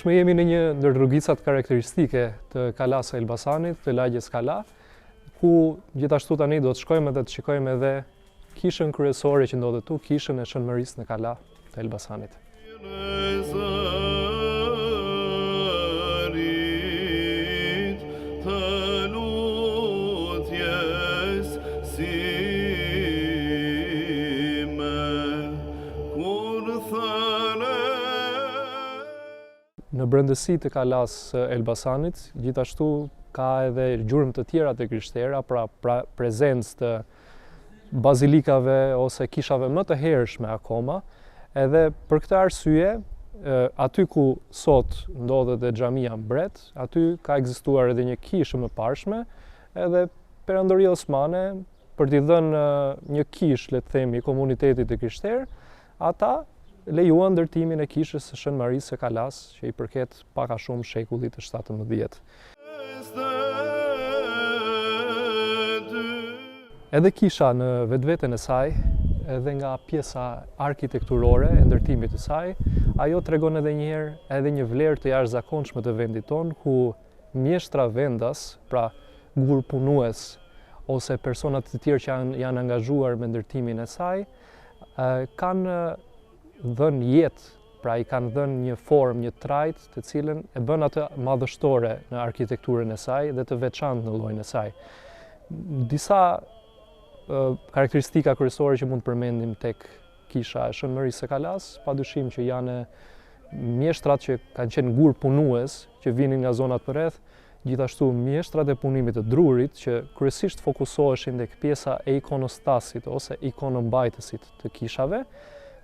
Tashmë jemi në një ndër rrugicat karakteristike të Kalas së Elbasanit, të lagjes Kala, ku gjithashtu tani do të shkojmë dhe të shikojmë edhe kishën kryesore që ndodhet tu, kishën e Shënmërisë në Kala të Elbasanit. Në brendësi të Kalas së Elbasanit, gjithashtu ka edhe gjurmë të tjera të krishtera, pra prezencë të bazilikave ose kishave më të hershme akoma, edhe për këtë arsye, aty ku sot ndodhet dhe xhamia Mbret, aty ka ekzistuar edhe një kishë më parshme, edhe Perandoria Osmane, për t'i dhënë një kishë, le të themi, komunitetit të krishterë, ata lejuan ndërtimin e kishës së Shënmarisë së Kalas, që i përket pak a shumë shekullit të 17. Edhe kisha në vetveten e saj, edhe nga pjesa arkitekturore e ndërtimit të saj, ajo tregon edhe njëherë edhe një vlerë të jashtëzakonshme të vendit tonë, ku mjeshtra vendas, pra gurpunues ose personat të tjerë që janë angazhuar me ndërtimin e saj, kanë dhënë jetë, pra i kanë dhënë një formë, një trajt të cilën e bën atë madhështore në arkitekturën e saj dhe të veçantë në llojin e saj. Disa karakteristika kryesore që mund të përmendim tek kisha e Shënmërisë së Kalas, padyshim që janë mjeshtrat që kanë qenë gur punues, që vinin nga zonat përreth, gjithashtu mjeshtrat e punimit të drurit, që kryesisht fokusoheshin tek pjesa e ikonostasit ose ikonombajtësit të kishave,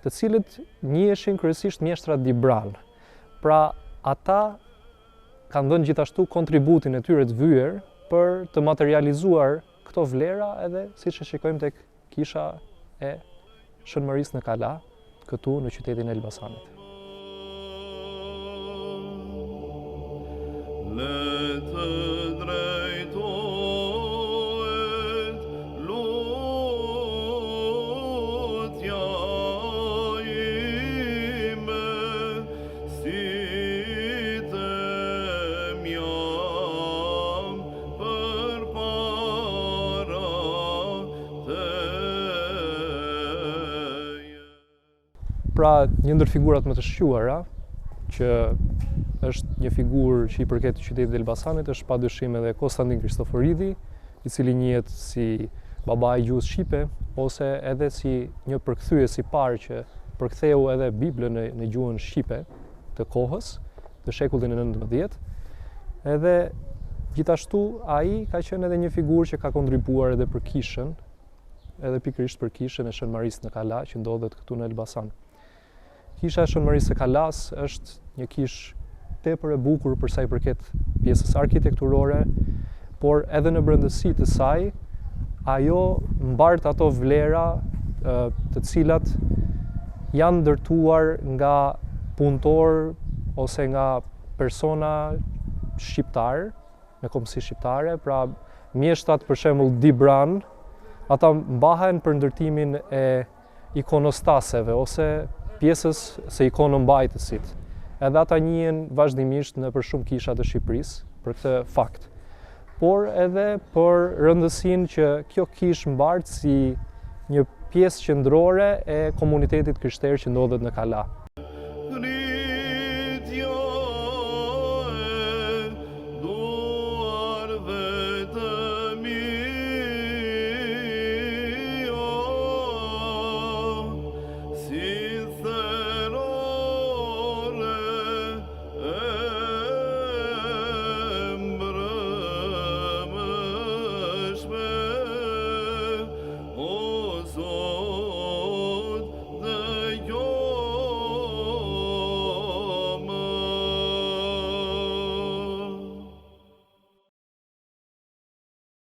të cilët njihen kryesisht mjeshtrat Dibran. Pra, ata kanë dhënë gjithashtu kontributin e tyre të vyer për të materializuar këto vlera edhe siç e shikojmë tek kisha e Shënmërisë në Kala, këtu në qytetin e Elbasanit. Pra, një ndër figurat më të shquara, që është një figurë që i përket qytetit të Elbasanit, është padyshim edhe Konstantin Kristoforidi, i cili njihet si baba i gjuhës shqipe, ose edhe si një përkthyes i parë që përktheu edhe Biblën në gjuhën shqipe të kohës, të shekullin e 19. Edhe gjithashtu ai ka qenë edhe një figurë që ka kontribuar edhe për kishën, edhe pikërisht për kishën e Shënmarisë në Kala, që ndodhet këtu në Elbasan. Kisha e Shënmërisë së Kalas është një kishë tepër e bukur për sa i përket pjesës arkitekturore, por edhe në brendësi të saj, ajo mbart ato vlera të cilat janë ndërtuar nga punëtor ose nga persona shqiptar, me kombësi shqiptare, pra mjeshtrat për shembull Dibran, ata mbahen për ndërtimin e ikonostaseve ose pjesës së ikonombajtësit. Edhe ata njihen vazhdimisht në për shumë kisha të Shqipërisë për këtë fakt. Por edhe për rëndësinë që kjo kishë mbart si një pjesë qendrore e komunitetit krishterë që ndodhet në Kala.